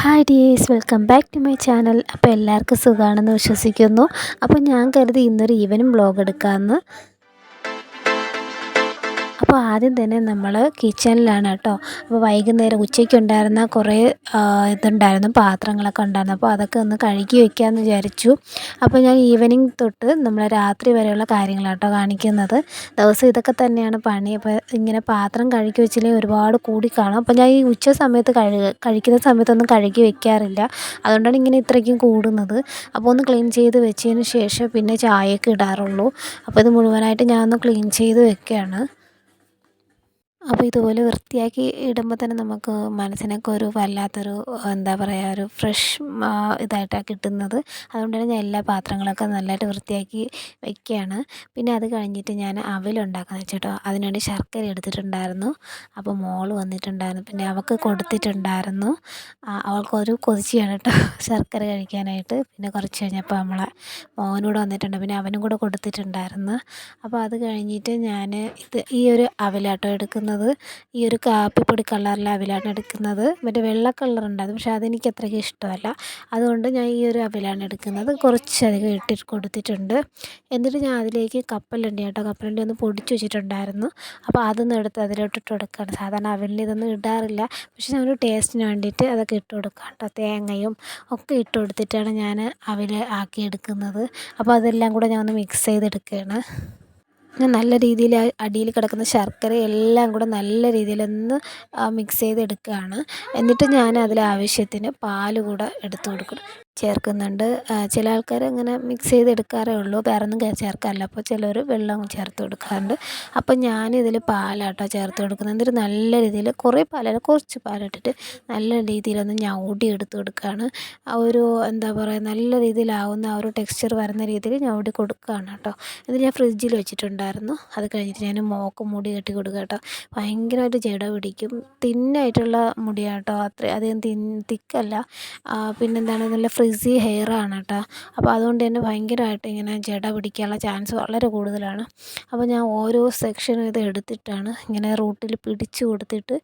Hi dears, welcome back to my channel. അപ്പോൾ എല്ലാവർക്കും സുഖമാണെന്ന് വിശ്വസിക്കുന്നു. അപ്പോൾ ഞാൻ കരുതി ഇന്നൊരു ഈവനിങ് വ്ളോഗ് എടുക്കാമെന്ന്. അപ്പോൾ ആദ്യം തന്നെ നമ്മൾ കിച്ചണിലാണ് കേട്ടോ. അപ്പോൾ വൈകുന്നേരം ഉച്ചയ്ക്കുണ്ടായിരുന്ന കുറേ ഇതുണ്ടായിരുന്നു, പാത്രങ്ങളൊക്കെ ഉണ്ടായിരുന്നു. അപ്പോൾ അതൊക്കെ ഒന്ന് കഴുകി വയ്ക്കാമെന്ന് വിചാരിച്ചു. അപ്പോൾ ഞാൻ ഈവനിങ് തൊട്ട് നമ്മൾ രാത്രി വരെയുള്ള കാര്യങ്ങളാണ് കേട്ടോ കാണിക്കുന്നത്. ദിവസം ഇതൊക്കെ തന്നെയാണ് പണി. അപ്പോൾ ഇങ്ങനെ പാത്രം കഴുകി വെച്ചില്ലെങ്കിൽ ഒരുപാട് കൂടി കാണും. അപ്പോൾ ഞാൻ ഈ ഉച്ച സമയത്ത് കഴിക്കുന്ന സമയത്തൊന്നും കഴുകി വെക്കാറില്ല. അതുകൊണ്ടാണ് ഇങ്ങനെ ഇത്രയ്ക്കും കൂടുന്നത്. അപ്പോൾ ഒന്ന് ക്ലീൻ ചെയ്ത് വെച്ചതിന് ശേഷം പിന്നെ ചായയൊക്കെ ഇടാറുള്ളൂ. അപ്പോൾ ഇത് മുഴുവനായിട്ട് ഞാനൊന്ന് ക്ലീൻ ചെയ്ത് വെക്കുകയാണ്. അപ്പോൾ ഇതുപോലെ വൃത്തിയാക്കി ഇടുമ്പോൾ തന്നെ നമുക്ക് മനസ്സിനൊക്കെ ഒരു വല്ലാത്തൊരു എന്താ പറയുക, ഒരു ഫ്രഷ് ഇതായിട്ടാണ് കിട്ടുന്നത്. അതുകൊണ്ടാണ് ഞാൻ എല്ലാ പാത്രങ്ങളൊക്കെ നല്ലതായിട്ട് വൃത്തിയാക്കി വയ്ക്കുകയാണ്. പിന്നെ അത് കഴിഞ്ഞിട്ട് ഞാൻ അവലുണ്ടാക്കാമെന്ന് വെച്ചിട്ടോ. അതിനുവേണ്ടി ശർക്കര എടുത്തിട്ടുണ്ടായിരുന്നു. അപ്പോൾ മോൾ വന്നിട്ടുണ്ടായിരുന്നു, പിന്നെ അവൾക്ക് കൊടുത്തിട്ടുണ്ടായിരുന്നു. അവൾക്കൊരു കൊതിച്ചിയാണ് കേട്ടോ ശർക്കര കഴിക്കാനായിട്ട്. പിന്നെ കുറച്ച് കഴിഞ്ഞപ്പോൾ നമ്മളെ മോനൂടെ വന്നിട്ടുണ്ട്, പിന്നെ അവനും കൂടെ കൊടുത്തിട്ടുണ്ടായിരുന്നു. അപ്പോൾ അത് കഴിഞ്ഞിട്ട് ഞാൻ ഈ ഒരു അവലാട്ടോ എടുക്കുന്നത്. ഈ ഒരു കാപ്പിപ്പൊടി കളറിലെ അവിലാണ് എടുക്കുന്നത്. മറ്റേ വെള്ള കളറുണ്ടായിരുന്നു, പക്ഷേ അതെനിക്ക് അത്രയ്ക്ക് ഇഷ്ടമല്ല. അതുകൊണ്ട് ഞാൻ ഈ ഒരു അവിലാണ് എടുക്കുന്നത്. കുറച്ചധികം ഇട്ട് കൊടുത്തിട്ടുണ്ട്. എന്നിട്ട് ഞാൻ അതിലേക്ക് കപ്പലണ്ടി കേട്ടോ, കപ്പലണ്ടി ഒന്ന് പൊടിച്ച് വെച്ചിട്ടുണ്ടായിരുന്നു. അപ്പോൾ അതൊന്നും എടുത്ത് അതിലോട്ട് ഇട്ട് കൊടുക്കുകയാണ്. സാധാരണ അവലിൽ ഇതൊന്നും ഇടാറില്ല, പക്ഷേ ഞാനൊരു ടേസ്റ്റിന് വേണ്ടിയിട്ട് അതൊക്കെ ഇട്ട് കൊടുക്കാം കേട്ടോ. തേങ്ങയും ഒക്കെ ഇട്ട് കൊടുത്തിട്ടാണ് ഞാൻ അവൽ ആക്കിയെടുക്കുന്നത്. അപ്പോൾ അതെല്ലാം കൂടെ ഞാൻ ഒന്ന് മിക്സ് ചെയ്തെടുക്കുകയാണ്. ഞാൻ നല്ല രീതിയിൽ അടിയിൽ കിടക്കുന്ന ശർക്കര എല്ലാം കൂടെ നല്ല രീതിയിലൊന്ന് മിക്സ് ചെയ്തെടുക്കുകയാണ്. എന്നിട്ട് ഞാൻ അതിൽ ആവശ്യത്തിന് പാൽ കൂടെ എടുത്ത് ചേർക്കുന്നുണ്ട്. ചില ആൾക്കാർ അങ്ങനെ മിക്സ് ചെയ്തെടുക്കാറേ ഉള്ളൂ, വേറൊന്നും ചേർക്കാറില്ല. അപ്പോൾ ചിലർ വെള്ളം ചേർത്ത് കൊടുക്കാറുണ്ട്. അപ്പോൾ ഞാനിതിൽ പാലാട്ടോ ചേർത്ത് കൊടുക്കുന്നത്. എന്നിട്ട് നല്ല രീതിയിൽ കുറേ പാലല്ല, കുറച്ച് പാലിട്ടിട്ട് നല്ല രീതിയിലൊന്ന് ഞൗടി എടുത്ത് കൊടുക്കുകയാണ്. ആ ഒരു എന്താ പറയുക, നല്ല രീതിയിലാവുന്ന ആ ഒരു ടെക്സ്ചർ വരുന്ന രീതിയിൽ ഞൗടി കൊടുക്കുകയാണ് കേട്ടോ. എന്നിട്ട് ഞാൻ ഫ്രിഡ്ജിൽ വെച്ചിട്ടുണ്ടായിരുന്നു. അത് കഴിഞ്ഞിട്ട് ഞാൻ മോൾക്ക് മുടി കെട്ടി കൊടുക്കുക കേട്ടോ. ഭയങ്കരമായിട്ട് ജട പിടിക്കും. തിന്നായിട്ടുള്ള മുടിയാണ് കേട്ടോ, അധികം തിക്കല്ല. പിന്നെന്താണ്, നല്ല ഫ്രിസി ഹെയറാണ് കേട്ടോ. അപ്പോൾ അതുകൊണ്ട് തന്നെ ഭയങ്കരമായിട്ട് ഇങ്ങനെ ജട പിടിക്കാനുള്ള ചാൻസ് വളരെ കൂടുതലാണ്. അപ്പോൾ ഞാൻ ഓരോ സെക്ഷനും ഇത് എടുത്തിട്ടാണ് ഇങ്ങനെ റൂട്ടിൽ പിടിച്ച് കൊടുത്തിട്ട്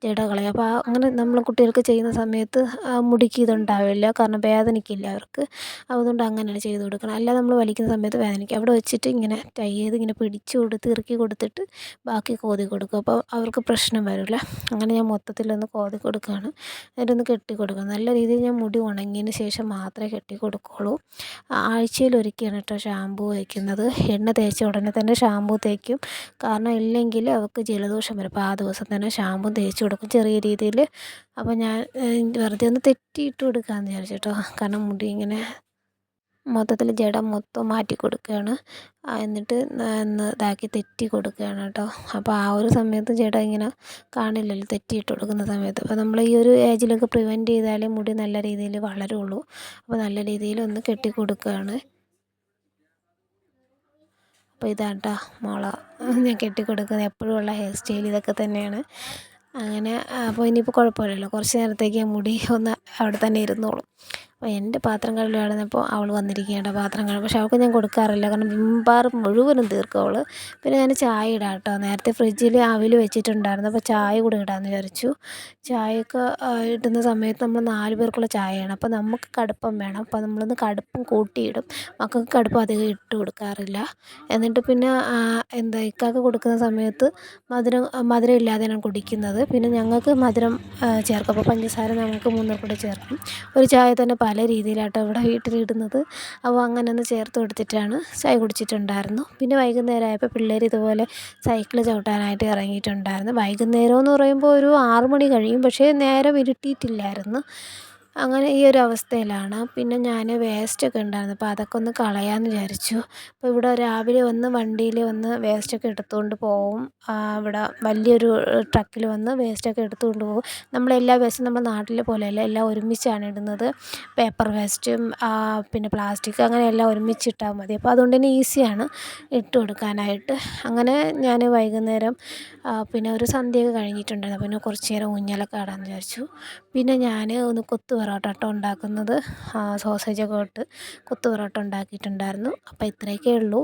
ജട കളയും. അപ്പോൾ അങ്ങനെ നമ്മൾ കുട്ടികൾക്ക് ചെയ്യുന്ന സമയത്ത് മുടിക്ക് ഇതുണ്ടാവില്ല, കാരണം വേദനിക്കില്ല അവർക്ക്. അതുകൊണ്ട് അങ്ങനെയാണ് ചെയ്ത് കൊടുക്കണം. അല്ലാതെ നമ്മൾ വലിക്കുന്ന സമയത്ത് വേദനിക്കും. അവിടെ വെച്ചിട്ട് ഇങ്ങനെ ടൈ ചെയ്ത് ഇങ്ങനെ പിടിച്ച് കൊടുത്ത് ഇറുക്കി കൊടുത്തിട്ട് ബാക്കി കോതി കൊടുക്കും. അപ്പോൾ അവർക്ക് പ്രശ്നം വരില്ല. അങ്ങനെ ഞാൻ മൊത്തത്തിലൊന്ന് കോതി കൊടുക്കുകയാണ്. എന്നിട്ടൊന്ന് കെട്ടി കൊടുക്കുക. നല്ല രീതിയിൽ ഞാൻ മുടി ഉണങ്ങിയതിന് ശേഷം മാത്രമേ കെട്ടി കൊടുക്കുകയുള്ളൂ. ആഴ്ചയിലൊരിക്കലാണ് കേട്ടോ ഷാമ്പൂ വയ്ക്കുന്നത്. എണ്ണ തേച്ച ഉടനെ തന്നെ ഷാമ്പൂ തേക്കും, കാരണം ഇല്ലെങ്കിൽ അവൾക്ക് ജലദോഷം വരും. അപ്പോൾ ആ ദിവസം തന്നെ ഷാമ്പൂ തേച്ച് കൊടുക്കും ചെറിയ രീതിയിൽ. അപ്പോൾ ഞാൻ വെറുതെ ഒന്ന് തെറ്റിയിട്ട് കൊടുക്കാമെന്ന് വിചാരിച്ചു കേട്ടോ, കാരണം മുടി ഇങ്ങനെ മൊത്തത്തിൽ ജട മൊത്തം മാറ്റി കൊടുക്കുകയാണ്. എന്നിട്ട് ഒന്ന് ഇതാക്കി തെറ്റി കൊടുക്കുകയാണ് കേട്ടോ. അപ്പോൾ ആ ഒരു സമയത്ത് ജട ഇങ്ങനെ കാണില്ലല്ലോ തെറ്റിയിട്ട് കൊടുക്കുന്ന സമയത്ത്. അപ്പോൾ നമ്മൾ ഈ ഒരു ഏജിലൊക്കെ പ്രിവെൻറ്റ് ചെയ്താലേ മുടി നല്ല രീതിയിൽ വളരുള്ളൂ. അപ്പോൾ നല്ല രീതിയിൽ ഒന്ന് കെട്ടി കൊടുക്കുകയാണ്. അപ്പോൾ ഇതാണ് കേട്ടോ മോളെ ഞാൻ കെട്ടിക്കൊടുക്കുന്നത്. എപ്പോഴും ഉള്ള ഹെയർ സ്റ്റൈൽ ഇതൊക്കെ തന്നെയാണ്. അങ്ങനെ അപ്പോൾ ഇനിയിപ്പോൾ കുഴപ്പമില്ലല്ലോ, കുറച്ച് നേരത്തേക്ക് മുടി ഒന്ന് അവിടെ തന്നെ ഇരുന്നോളും. അപ്പോൾ എൻ്റെ പാത്രം കഴുകലായിരുന്നപ്പോൾ അവൾ വന്നിരിക്കുകയാണ് പാത്രം കഴുകാൻ. പക്ഷേ അവൾക്ക് ഞാൻ കൊടുക്കാറില്ല, കാരണം വിംബാർ മുഴുവനും തീർക്കും അവൾ. പിന്നെ ഞാൻ ചായ ഇടാം കേട്ടോ. നേരത്തെ ഫ്രിഡ്ജിൽ അവിൽ വെച്ചിട്ടുണ്ടായിരുന്നു, അപ്പോൾ ചായ കൂടെ ഇടാമെന്ന് വിചാരിച്ചു. ചായയൊക്കെ ഇടുന്ന സമയത്ത് നമ്മൾ 4 പേർക്കുള്ള ചായയാണ്. അപ്പോൾ നമുക്ക് കടുപ്പം വേണം, അപ്പോൾ നമ്മളൊന്ന് കടുപ്പം കൂട്ടിയിടും. മക്കൾക്ക് കടുപ്പം അധികം ഇട്ട് കൊടുക്കാറില്ല. എന്നിട്ട് പിന്നെ ഇക്കാക്ക് കൊടുക്കുന്ന സമയത്ത് മധുരം ഇല്ലാതെയാണ് കുടിക്കുന്നത്. പിന്നെ ഞങ്ങൾക്ക് മധുരം ചേർക്കും. അപ്പോൾ പഞ്ചസാര ഞങ്ങൾക്ക് 3 കൂടെ ചേർക്കും. ഒരു ചായ തന്നെ പല രീതിയിലാട്ടോ ഇവിടെ വീട്ടിലിടുന്നത്. അപ്പോൾ അങ്ങനെ ഒന്ന് ചേർത്ത് കൊടുത്തിട്ടാണ് ചായ കുടിച്ചിട്ടുണ്ടായിരുന്നു. പിന്നെ വൈകുന്നേരം ആയപ്പോൾ പിള്ളേർ ഇതുപോലെ സൈക്കിൾ ചവിട്ടാനായിട്ട് ഇറങ്ങിയിട്ടുണ്ടായിരുന്നു. വൈകുന്നേരം എന്ന് പറയുമ്പോൾ ഒരു 6 മണി കഴിയും, പക്ഷേ നേരം ഇരുട്ടിയിട്ടില്ലായിരുന്നു. അങ്ങനെ ഈ ഒരു അവസ്ഥയിലാണ്. പിന്നെ ഞാൻ വേസ്റ്റൊക്കെ ഉണ്ടായിരുന്നു, അപ്പോൾ അതൊക്കെ ഒന്ന് കളയാമെന്ന് വിചാരിച്ചു. അപ്പോൾ ഇവിടെ രാവിലെ വന്ന് വണ്ടിയിൽ വന്ന് വേസ്റ്റൊക്കെ എടുത്തുകൊണ്ട് പോവും. ഇവിടെ വലിയൊരു ട്രക്കിൽ വന്ന് വേസ്റ്റൊക്കെ എടുത്തുകൊണ്ട് പോകും. നമ്മളെല്ലാ വേസ്റ്റും നമ്മുടെ നാട്ടിലെ പോലെയല്ല, എല്ലാം ഒരുമിച്ചാണ് ഇടുന്നത്. പേപ്പർ വേസ്റ്റും പിന്നെ പ്ലാസ്റ്റിക്, അങ്ങനെ എല്ലാം ഒരുമിച്ചിട്ടാൽ മതി. അപ്പോൾ അതുകൊണ്ട് തന്നെ ഈസിയാണ് ഇട്ട് കൊടുക്കാനായിട്ട്. അങ്ങനെ ഞാൻ വൈകുന്നേരം പിന്നെ ഒരു സന്ധ്യയൊക്കെ കഴിഞ്ഞിട്ടുണ്ടായിരുന്നു. പിന്നെ കുറച്ച് നേരം ഊഞ്ഞാലൊക്കെ ആടാമെന്ന് വിചാരിച്ചു. പിന്നെ ഞാൻ ഒന്ന് കൊത്തു പൊറോട്ട കേട്ടോ ഉണ്ടാക്കുന്നത്. സോസേജൊക്കെ ഇട്ട് കൊത്തു പൊറോട്ട ഉണ്ടാക്കിയിട്ടുണ്ടായിരുന്നു. അപ്പോൾ ഇത്രയൊക്കെ ഉള്ളൂ.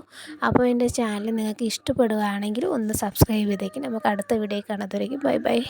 അപ്പോൾ എൻ്റെ ചാനൽ നിങ്ങൾക്ക് ഇഷ്ടപ്പെടുകയാണെങ്കിൽ ഒന്ന് സബ്സ്ക്രൈബ് ചെയ്തേക്കും. നമുക്ക് അടുത്ത വീഡിയോ കാണാത്തവരേക്കും ബൈ ബൈ.